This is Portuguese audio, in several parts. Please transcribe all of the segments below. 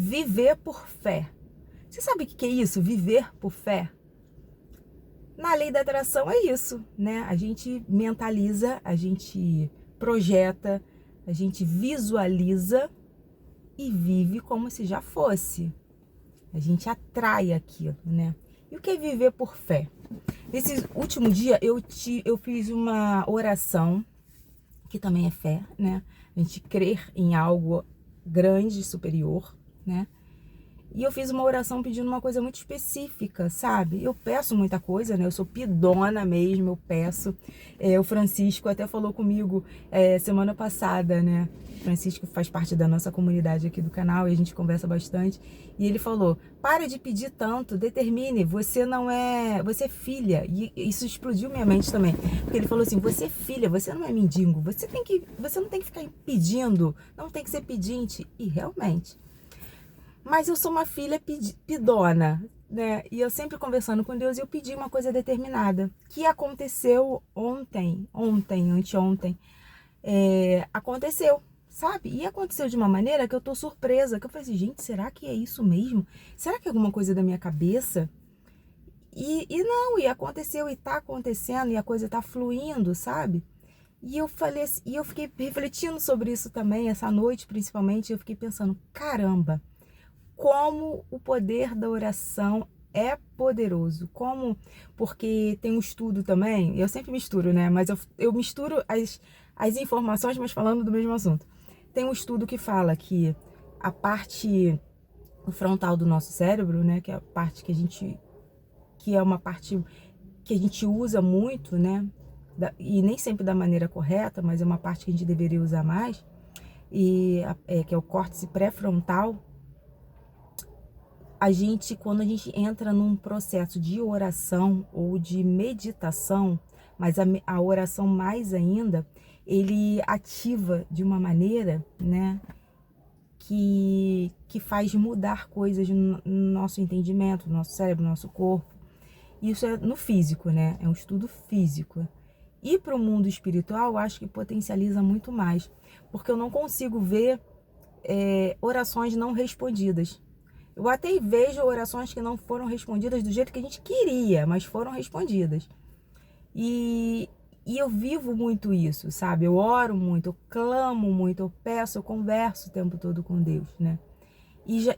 viver por fé. Você sabe o que é isso? Viver por fé? Na lei da atração é isso, né? A gente mentaliza, a gente projeta, a gente visualiza e vive como se já fosse. A gente atrai aquilo, né? E o que é viver por fé? Nesse último dia eu fiz uma oração, que também é fé, né? A gente crer em algo grande, superior, né? E eu fiz uma oração pedindo uma coisa muito específica, sabe? Eu peço muita coisa, né? Eu sou pidona mesmo, eu peço. O Francisco até falou comigo semana passada, né? O Francisco faz parte da nossa comunidade aqui do canal e a gente conversa bastante. E ele falou, para de pedir tanto, determine, você não é... Você é filha. E isso explodiu minha mente também. Porque ele falou assim, você é filha, você não é mendigo. Você não tem que ficar pedindo, não tem que ser pedinte. E realmente... Mas eu sou uma filha pidona, né? E eu sempre conversando com Deus, eu pedi uma coisa determinada, que aconteceu anteontem, aconteceu, sabe? E aconteceu de uma maneira que eu tô surpresa, que eu falei assim, gente, será que é isso mesmo? Será que é alguma coisa da minha cabeça? E não, e aconteceu, e tá acontecendo, e a coisa tá fluindo, sabe? E eu falei assim, e eu fiquei refletindo sobre isso também, essa noite principalmente, eu fiquei pensando, caramba, como o poder da oração é poderoso. Como, porque tem um estudo também, eu sempre misturo, né? Mas eu misturo as informações, mas falando do mesmo assunto. Tem um estudo que fala que a parte frontal do nosso cérebro, né? Que é a parte que é uma parte que a gente usa muito, né? E nem sempre da maneira correta, mas é uma parte que a gente deveria usar mais, que é o córtex pré-frontal. Quando a gente entra num processo de oração ou de meditação, mas a oração mais ainda, ele ativa de uma maneira, né, que faz mudar coisas no nosso entendimento, no nosso cérebro, no nosso corpo. Isso é no físico, né? É um estudo físico. E para o mundo espiritual, eu acho que potencializa muito mais, porque eu não consigo ver orações não respondidas. Eu até vejo orações que não foram respondidas do jeito que a gente queria, mas foram respondidas. E, e eu vivo muito isso, sabe? Eu oro muito, eu clamo muito, eu peço, eu converso o tempo todo com Deus, né?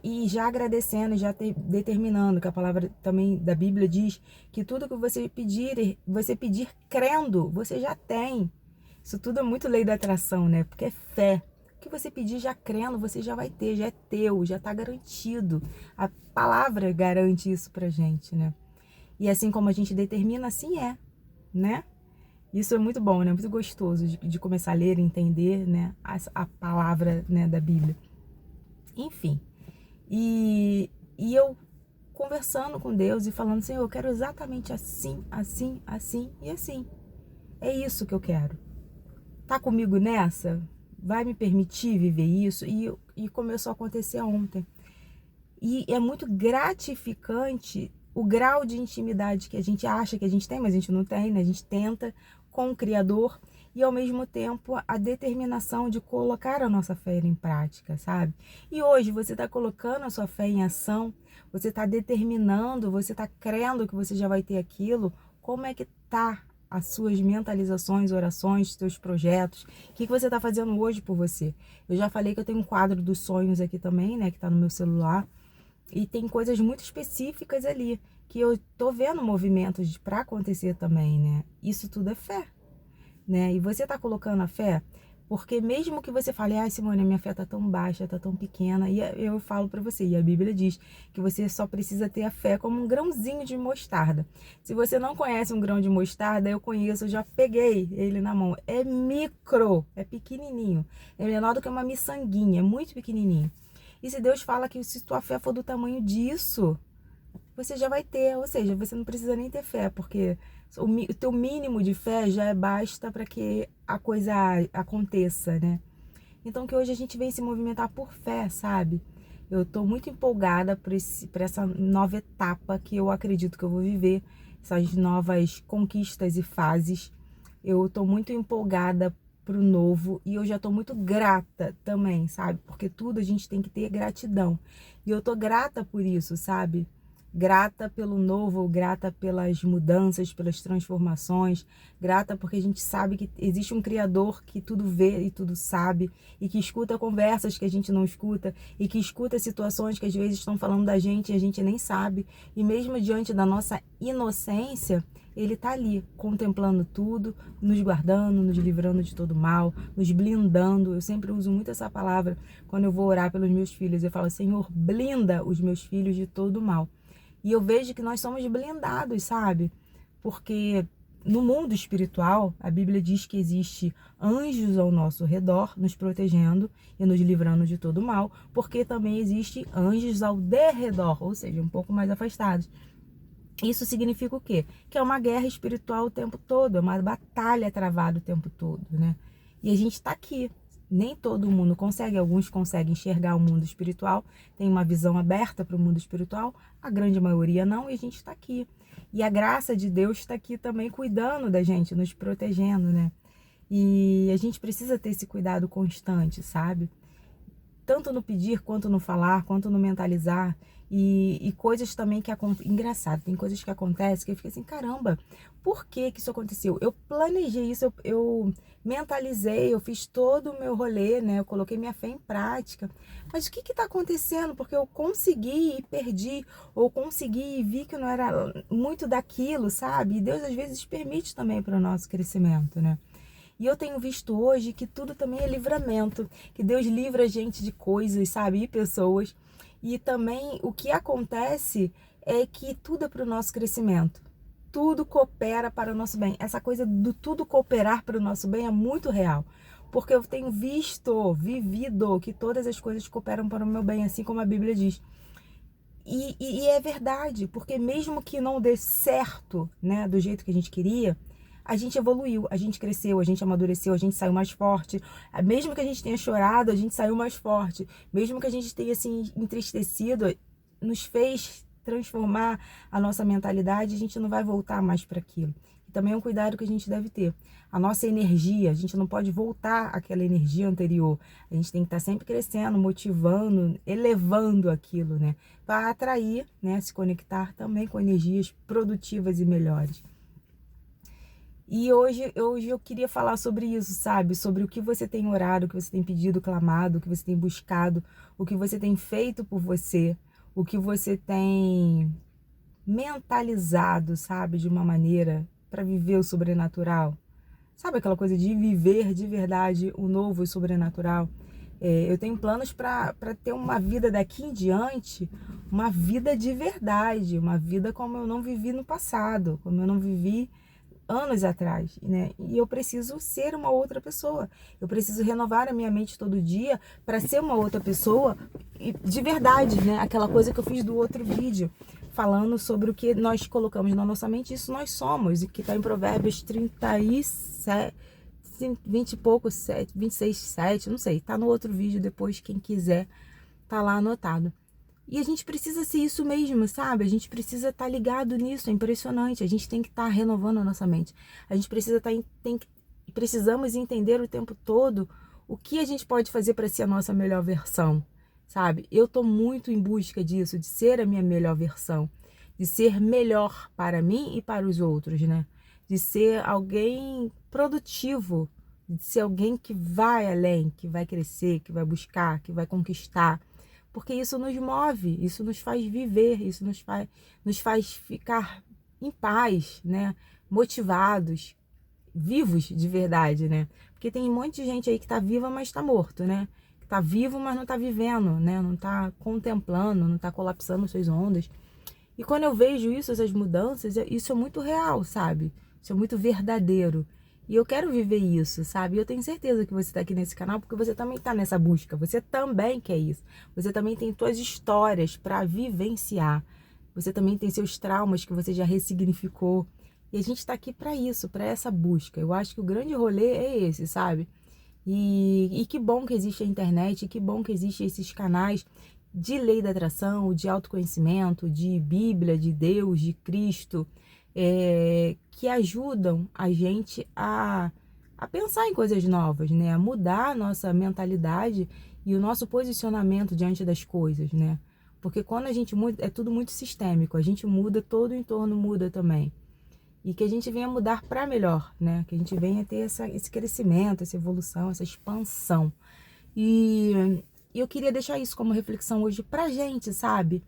E já agradecendo, já determinando, que a palavra também da Bíblia diz que tudo que você pedir crendo, você já tem. Isso tudo é muito lei da atração, né? Porque é fé. O que você pedir já crendo, você já vai ter, já é teu, já tá garantido. A palavra garante isso pra gente, né? E assim como a gente determina, assim é, né? Isso é muito bom, né? Muito gostoso de começar a ler e entender, né? A palavra, né, da Bíblia. Enfim. E eu conversando com Deus e falando, Senhor, eu quero exatamente assim, assim, assim e assim. É isso que eu quero. Tá comigo nessa? Vai me permitir viver isso? E começou a acontecer ontem. E é muito gratificante o grau de intimidade que a gente acha que a gente tem, mas a gente não tem, né? A gente tenta com o Criador e ao mesmo tempo a determinação de colocar a nossa fé em prática, sabe? E hoje você está colocando a sua fé em ação, você está determinando, você está crendo que você já vai ter aquilo. Como é que tá as suas mentalizações, orações, seus projetos? O que você está fazendo hoje por você? Eu já falei que eu tenho um quadro dos sonhos aqui também, né? Que está no meu celular. E tem coisas muito específicas ali, que eu tô vendo movimentos para acontecer também, né? Isso tudo é fé, né? E você tá colocando a fé, porque mesmo que você fale, ai, Simone, a minha fé tá tão baixa, tá tão pequena, e eu falo para você, e a Bíblia diz que você só precisa ter a fé como um grãozinho de mostarda. Se você não conhece um grão de mostarda, eu conheço, eu já peguei ele na mão. É micro, é pequenininho, é menor do que uma miçanguinha, é muito pequenininho. E se Deus fala que se tua fé for do tamanho disso, você já vai ter. Ou seja, você não precisa nem ter fé, porque o teu mínimo de fé já basta para que a coisa aconteça, né? Então que hoje a gente vem se movimentar por fé, sabe? Eu tô muito empolgada por essa nova etapa que eu acredito que eu vou viver, essas novas conquistas e fases. Eu tô muito empolgada pro novo, e eu já tô muito grata também, sabe? Porque tudo a gente tem que ter gratidão. E eu tô grata por isso, sabe? Grata pelo novo, grata pelas mudanças, pelas transformações, grata porque a gente sabe que existe um Criador que tudo vê e tudo sabe, e que escuta conversas que a gente não escuta, e que escuta situações que às vezes estão falando da gente e a gente nem sabe, e mesmo diante da nossa inocência, ele tá ali, contemplando tudo, nos guardando, nos livrando de todo mal, nos blindando. Eu sempre uso muito essa palavra quando eu vou orar pelos meus filhos. Eu falo, Senhor, blinda os meus filhos de todo mal. E eu vejo que nós somos blindados, sabe? Porque no mundo espiritual, a Bíblia diz que existe anjos ao nosso redor, nos protegendo e nos livrando de todo mal, porque também existe anjos ao derredor, ou seja, um pouco mais afastados. Isso significa o quê? Que é uma guerra espiritual o tempo todo, é uma batalha travada o tempo todo, né? E a gente está aqui. Nem todo mundo consegue, alguns conseguem enxergar o mundo espiritual, tem uma visão aberta para o mundo espiritual, a grande maioria não, e a gente está aqui. E a graça de Deus está aqui também cuidando da gente, nos protegendo, né? E a gente precisa ter esse cuidado constante, sabe? Tanto no pedir, quanto no falar, quanto no mentalizar. E coisas também que acontecem. Engraçado, tem coisas que acontecem que eu fico assim, caramba, por que isso aconteceu? Eu planejei isso, eu mentalizei, eu fiz todo o meu rolê, né? Eu coloquei minha fé em prática. Mas o que está acontecendo? Porque eu consegui e perdi, ou consegui e vi que não era muito daquilo, sabe? E Deus às vezes permite também para o nosso crescimento, né? E eu tenho visto hoje que tudo também é livramento, que Deus livra a gente de coisas, sabe, e pessoas. E também o que acontece é que tudo é para o nosso crescimento. Tudo coopera para o nosso bem. Essa coisa do tudo cooperar para o nosso bem é muito real. Porque eu tenho vivido que todas as coisas cooperam para o meu bem, assim como a Bíblia diz. E é verdade, porque mesmo que não dê certo, né, do jeito que a gente queria, a gente evoluiu, a gente cresceu, a gente amadureceu, a gente saiu mais forte. Mesmo que a gente tenha chorado, a gente saiu mais forte. Mesmo que a gente tenha assim entristecido, nos fez transformar a nossa mentalidade, a gente não vai voltar mais para aquilo. E também é um cuidado que a gente deve ter. A nossa energia, a gente não pode voltar àquela energia anterior. A gente tem que estar sempre crescendo, motivando, elevando aquilo, né? Para atrair, né? Se conectar também com energias produtivas e melhores. E hoje eu queria falar sobre isso, sabe? Sobre o que você tem orado, o que você tem pedido, clamado, o que você tem buscado, o que você tem feito por você, o que você tem mentalizado, sabe? De uma maneira para viver o sobrenatural. Sabe aquela coisa de viver de verdade o novo e sobrenatural? Eu tenho planos para ter uma vida daqui em diante, uma vida de verdade, uma vida como eu não vivi no passado, como eu não vivi anos atrás, né? E eu preciso ser uma outra pessoa. Eu preciso renovar a minha mente todo dia para ser uma outra pessoa de verdade, né? Aquela coisa que eu fiz do outro vídeo, falando sobre o que nós colocamos na nossa mente, isso nós somos, e que está em Provérbios 37, 20 e pouco, 7, 26, 7, não sei. Tá no outro vídeo depois, quem quiser, tá lá anotado. E a gente precisa ser isso mesmo, sabe? A gente precisa estar ligado nisso, é impressionante. A gente tem que estar renovando a nossa mente. A gente precisa precisamos entender o tempo todo o que a gente pode fazer para ser a nossa melhor versão, sabe? Eu tô muito em busca disso, de ser a minha melhor versão, de ser melhor para mim e para os outros, né? De ser alguém produtivo, de ser alguém que vai além, que vai crescer, que vai buscar, que vai conquistar. Porque isso nos move, isso nos faz viver, isso nos faz ficar em paz, né? Motivados, vivos de verdade, né? Porque tem um monte de gente aí que tá viva, mas tá morto, né? Que tá vivo, mas não tá vivendo, né? Não tá contemplando, não tá colapsando suas ondas. E quando eu vejo isso, essas mudanças, isso é muito real, sabe? Isso é muito verdadeiro. E eu quero viver isso, sabe? Eu tenho certeza que você está aqui nesse canal porque você também está nessa busca. Você também quer isso. Você também tem suas histórias para vivenciar. Você também tem seus traumas que você já ressignificou. E a gente está aqui para isso, para essa busca. Eu acho que o grande rolê é esse, sabe? E que bom que existe a internet, e que bom que existem esses canais de lei da atração, de autoconhecimento, de Bíblia, de Deus, de Cristo, que ajudam a gente a a pensar em coisas novas, né? A mudar a nossa mentalidade e o nosso posicionamento diante das coisas, né? Porque quando a gente muda, é tudo muito sistêmico, a gente muda, todo o entorno muda também. E que a gente venha mudar para melhor, né? Que a gente venha ter esse crescimento, essa evolução, essa expansão. E eu queria deixar isso como reflexão hoje pra gente, sabe?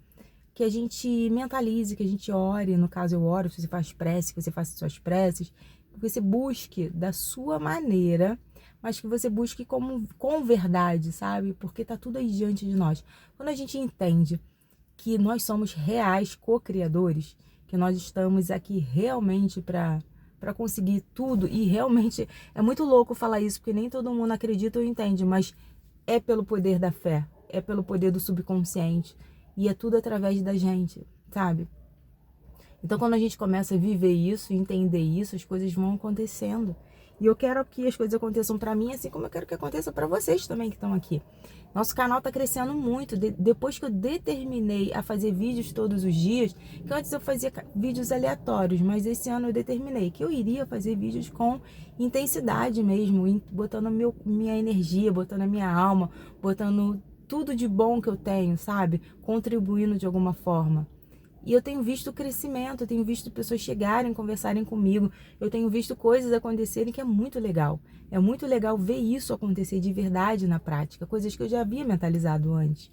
Que a gente mentalize, que a gente ore, no caso eu oro, se você faz prece, que você faça suas preces, que você busque da sua maneira, mas que você busque com verdade, sabe? Porque tá tudo aí diante de nós. Quando a gente entende que nós somos reais co-criadores, que nós estamos aqui realmente para conseguir tudo, e realmente é muito louco falar isso, porque nem todo mundo acredita ou entende, mas é pelo poder da fé, é pelo poder do subconsciente, e é tudo através da gente, sabe? Então, quando a gente começa a viver isso, entender isso, as coisas vão acontecendo. E eu quero que as coisas aconteçam para mim, assim como eu quero que aconteça para vocês também que estão aqui. Nosso canal tá crescendo muito. Depois que eu determinei a fazer vídeos todos os dias, que antes eu fazia vídeos aleatórios, mas esse ano eu determinei que eu iria fazer vídeos com intensidade mesmo, botando minha energia, botando a minha alma, botando tudo de bom que eu tenho, sabe? Contribuindo de alguma forma. E eu tenho visto o crescimento, eu tenho visto pessoas chegarem, conversarem comigo, eu tenho visto coisas acontecerem que é muito legal. É muito legal ver isso acontecer de verdade na prática, coisas que eu já havia mentalizado antes.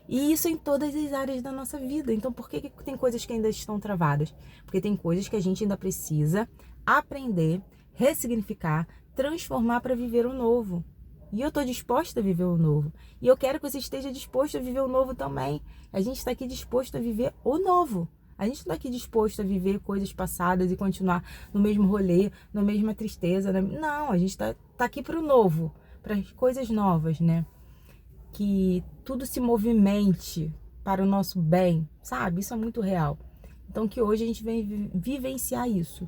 E isso em todas as áreas da nossa vida. Então, por que tem coisas que ainda estão travadas? Porque tem coisas que a gente ainda precisa aprender, ressignificar, transformar para viver o novo. E eu estou disposta a viver o novo. E eu quero que você esteja disposto a viver o novo também. A gente está aqui disposto a viver o novo. A gente não está aqui disposto a viver coisas passadas e continuar no mesmo rolê, na mesma tristeza. Não, a gente está aqui para o novo, para as coisas novas, né? Que tudo se movimente para o nosso bem, sabe? Isso é muito real. Então que hoje a gente vem vivenciar isso.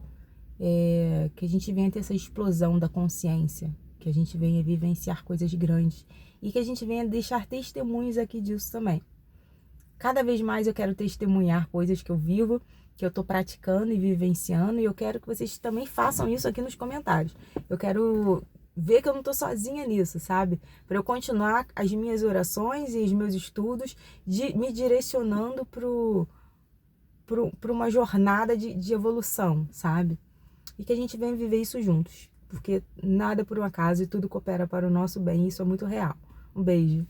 Que a gente venha ter essa explosão da consciência, que a gente venha vivenciar coisas grandes e que a gente venha deixar testemunhos aqui disso também. Cada vez mais eu quero testemunhar coisas que eu vivo, que eu tô praticando e vivenciando, e eu quero que vocês também façam isso aqui nos comentários. Eu quero ver que eu não tô sozinha nisso, sabe? Para eu continuar as minhas orações e os meus estudos, me direcionando para uma jornada de evolução, sabe? E que a gente venha viver isso juntos, porque nada é por um acaso e tudo coopera para o nosso bem, e isso é muito real. Um beijo.